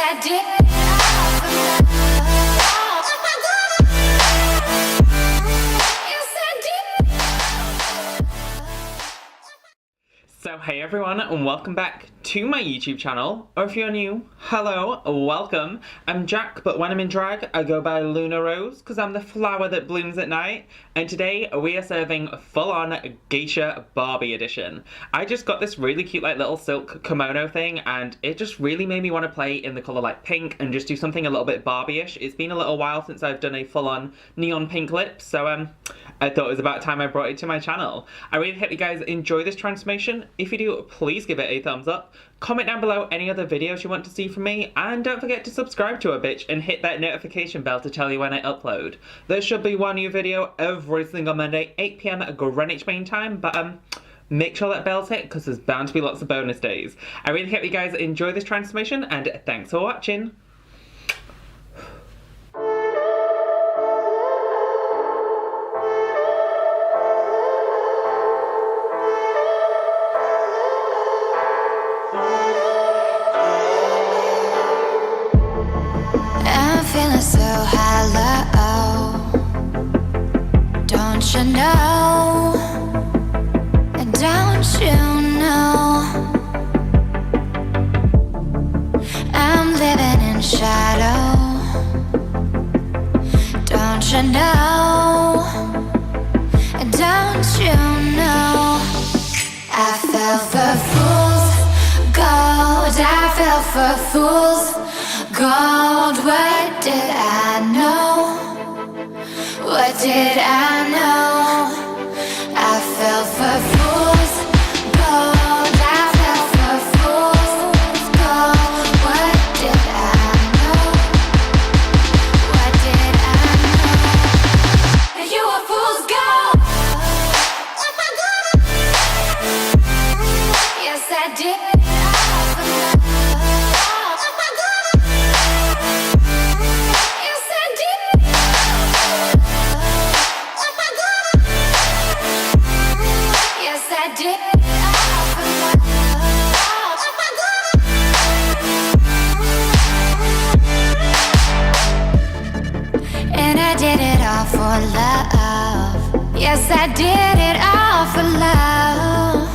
I did. So hey everyone, and welcome back to my YouTube channel, or if you're new, hello, welcome. I'm Jack, but when I'm in drag, I go by Luna Rose, because I'm the flower that blooms at night, and today we are serving full-on geisha Barbie edition. I just got this really cute like little silk kimono thing, and it just really made me want to play in the colour like pink, and just do something a little bit Barbie-ish. It's been a little while since I've done a full-on neon pink lip, so I thought it was about time I brought it to my channel. I really hope you guys enjoy this transformation. If you do, please give it a thumbs up. Comment down below any other videos you want to see from me, and don't forget to subscribe to a bitch and hit that notification bell to tell you when I upload. There should be one new video every single Monday, 8 PM at Greenwich Mean Time, but make sure that bell's hit because there's bound to be lots of bonus days. I really hope you guys enjoy this transformation, and thanks for watching. Feeling so hollow, don't you know, don't you know, I'm living in shadow, don't you know, don't you know, I fell for fool's gold, I fell for fool's gold. What did I know? What did I know? I fell for fool's gold. I fell for fool's gold. What did I know? What did I know? You were fool's gold. Yes, I did. And I did it all for love. Yes, I did it all for love.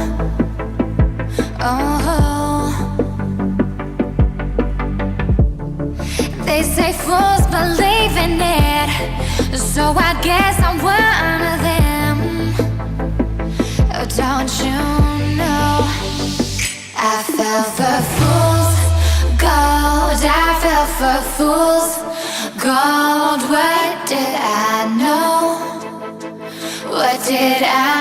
Oh, they say fools believe in it, so I guess I'm one of them. Oh, don't you know, I fell for fool's gold. I fell for fool's gold. What did I know? What did I